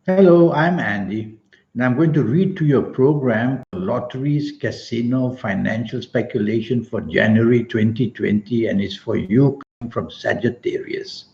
Hello, I'm Andy, and I'm going to read to your program Lotteries, Casino, Financial Speculation for January 2020, and it's for you coming from Sagittarius.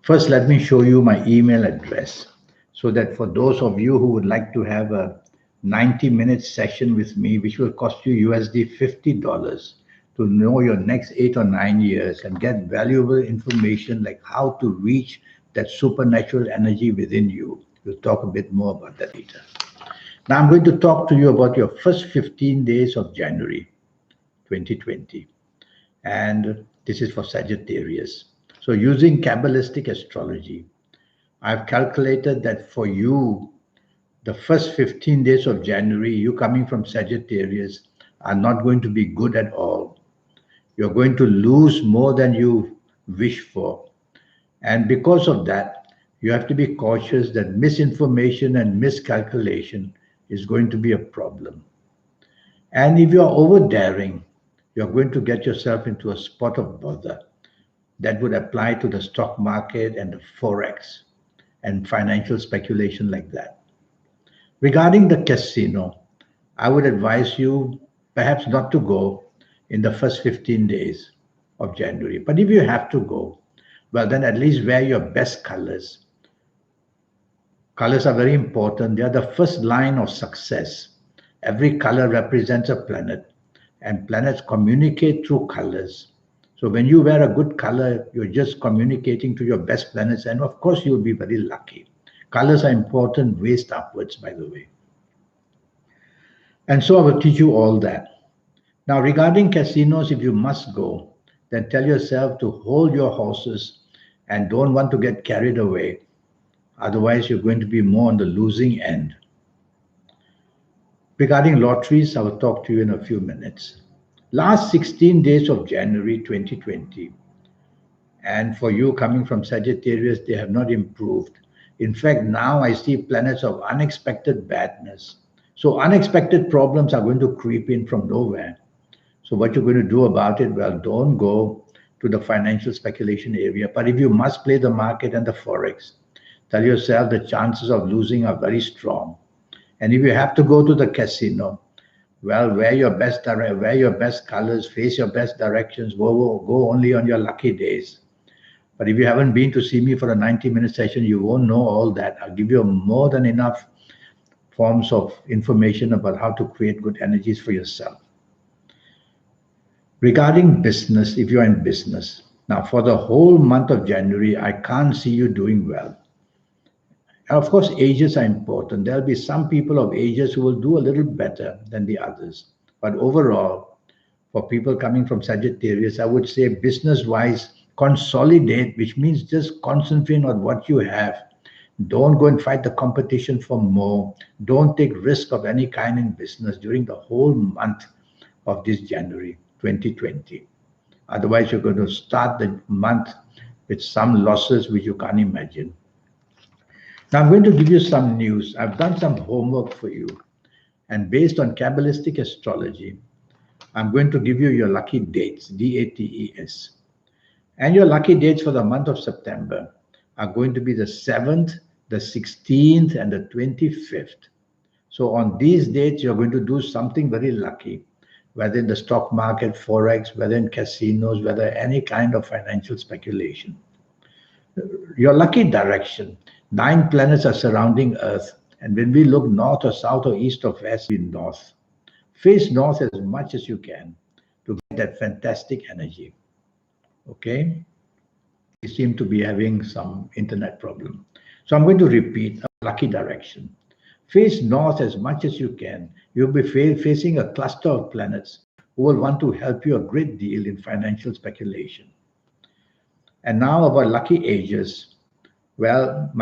First, let me show you my email address so that for those of you who would like to have a 90-minute session with me, which will cost you USD $50 to know your next 8 or 9 years and get valuable information like how to reach that supernatural energy within you. We'll talk a bit more about that later. Now, I'm going to talk to you about your first 15 days of January 2020, and this is for Sagittarius. So, using Kabbalistic astrology, I've calculated that for you, the first 15 days of January, you coming from Sagittarius, are not going to be good at all. You're going to lose more than you wish for. And because of that, you have to be cautious that misinformation and miscalculation is going to be a problem. And if you're over daring, you're going to get yourself into a spot of bother. That would apply to the stock market and the forex and financial speculation like that. Regarding the casino, I would advise you perhaps not to go in the first 15 days of January. But if you have to go, well, then at least wear your best colors. Colors are very important. They are the first line of success. Every color represents a planet, and planets communicate through colors. So when you wear a good color, you're just communicating to your best planets, and of course, you'll be very lucky. Colors are important waist upwards, by the way. And so I will teach you all that. Now, regarding casinos, if you must go, then tell yourself to hold your horses and don't want to get carried away. Otherwise, you're going to be more on the losing end. Regarding lotteries, I will talk to you in a few minutes. Last 16 days of January 2020, and for you coming from Sagittarius, they have not improved. In fact, now I see planets of unexpected badness. So, unexpected problems are going to creep in from nowhere. So, what you're going to do about it? Well, don't go to the financial speculation area. But if you must play the market and the forex, tell yourself the chances of losing are very strong. And if you have to go to the casino, well, wear your best colors, face your best directions, go only on your lucky days. But if you haven't been to see me for a 90-minute session, you won't know all that. I'll give you more than enough forms of information about how to create good energies for yourself. Regarding business, if you're in business, now for the whole month of January, I can't see you doing well. Of course, ages are important. There'll be some people of ages who will do a little better than the others. But overall, for people coming from Sagittarius, I would say business wise, consolidate, which means just concentrate on what you have. Don't go and fight the competition for more. Don't take risk of any kind in business during the whole month of this January 2020. Otherwise, you're going to start the month with some losses which you can't imagine. Now, I'm going to give you some news. I've done some homework for you. And based on Kabbalistic astrology, I'm going to give you your lucky dates, DATES. And your lucky dates for the month of September are going to be the 7th, the 16th, and the 25th. So on these dates, you're going to do something very lucky, whether in the stock market, forex, whether in casinos, whether any kind of financial speculation. Your lucky direction. 9 planets are surrounding Earth. And when we look north or south or east or west, we north. Face north as much as you can to get that fantastic energy. Okay? We seem to be having some internet problem. So I'm going to repeat a lucky direction. Face north as much as you can. You'll be facing a cluster of planets who will want to help you a great deal in financial speculation. And now about lucky ages. Well,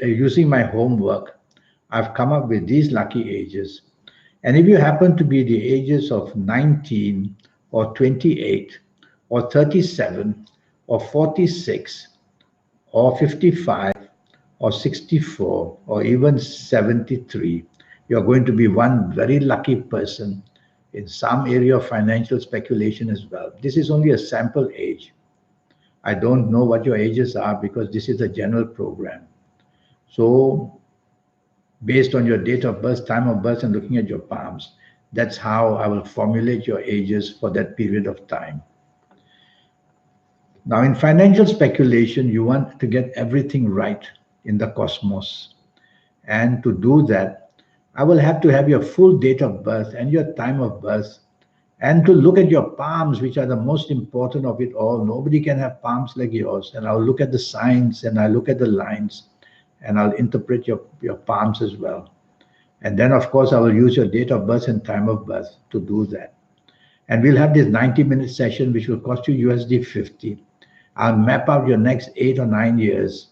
using my homework, I've come up with these lucky ages. And if you happen to be the ages of 19 or 28 or 37 or 46 or 55 or 64 or even 73, you're going to be one very lucky person in some area of financial speculation as well. This is only a sample age. I don't know what your ages are because this is a general program. So based on your date of birth, time of birth, and looking at your palms, that's how I will formulate your ages for that period of time. Now, in financial speculation, you want to get everything right in the cosmos. And to do that, I will have to have your full date of birth and your time of birth, and to look at your palms, which are the most important of it all. Nobody can have palms like yours. And I'll look at the signs and I look at the lines and I'll interpret your palms as well. And then, of course, I will use your date of birth and time of birth to do that. And we'll have this 90-minute session, which will cost you USD 50. I'll map out your next 8 or 9 years.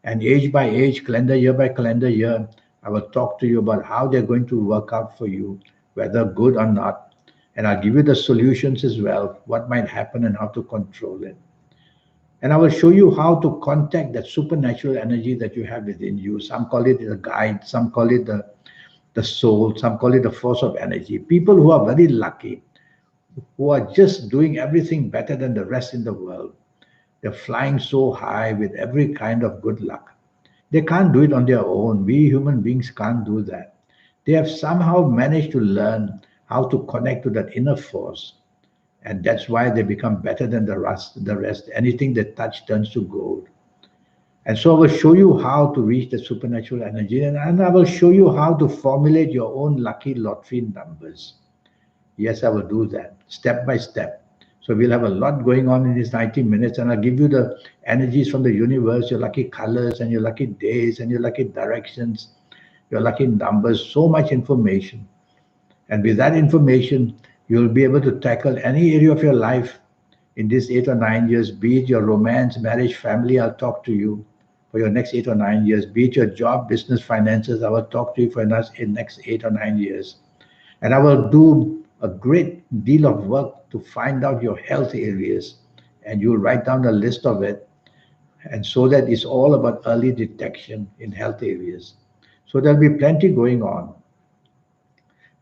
And age by age, calendar year by calendar year, I will talk to you about how they're going to work out for you, whether good or not. And I'll give you the solutions as well, what might happen and how to control it. And I will show you how to contact that supernatural energy that you have within you. Some call it the guide, some call it the soul, some call it the force of energy. People who are very lucky, who are just doing everything better than the rest in the world. They're flying so high with every kind of good luck. They can't do it on their own. We human beings can't do that. They have somehow managed to learn how to connect to that inner force. And that's why they become better than the rest. Anything they touch turns to gold. And so I will show you how to reach the supernatural energy, and I will show you how to formulate your own lucky lottery numbers. Yes, I will do that step by step. So we'll have a lot going on in these 90 minutes, and I'll give you the energies from the universe, your lucky colors and your lucky days and your lucky directions, your lucky numbers, so much information. And with that information, you'll be able to tackle any area of your life in these 8 or 9 years, be it your romance, marriage, family. I'll talk to you for your next 8 or 9 years, be it your job, business, finances. I will talk to you for the next 8 or 9 years. And I will do a great deal of work to find out your health areas. And you'll write down a list of it. And so that it's all about early detection in health areas. So there'll be plenty going on.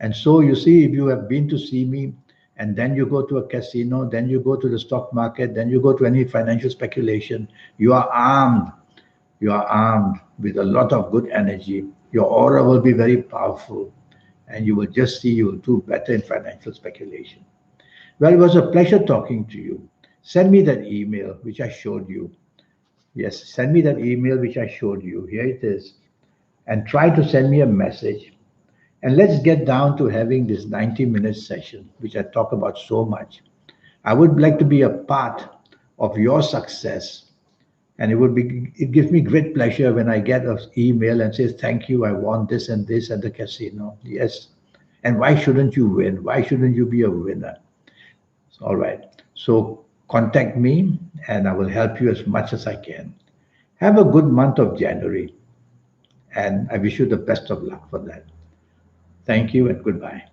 And so you see, if you have been to see me, and then you go to a casino, then you go to the stock market, then you go to any financial speculation, you are armed. You are armed with a lot of good energy. Your aura will be very powerful, and you will just see you will do better in financial speculation. Well, it was a pleasure talking to you. Send me that email which I showed you. Yes, send me that email which I showed you. Here it is. And try to send me a message. And let's get down to having this 90-minute session, which I talk about so much. I would like to be a part of your success. And it gives me great pleasure when I get an email and says, thank you, I won this and this at the casino. Yes. And why shouldn't you win? Why shouldn't you be a winner? All right. So contact me and I will help you as much as I can. Have a good month of January. And I wish you the best of luck for that. Thank you and goodbye.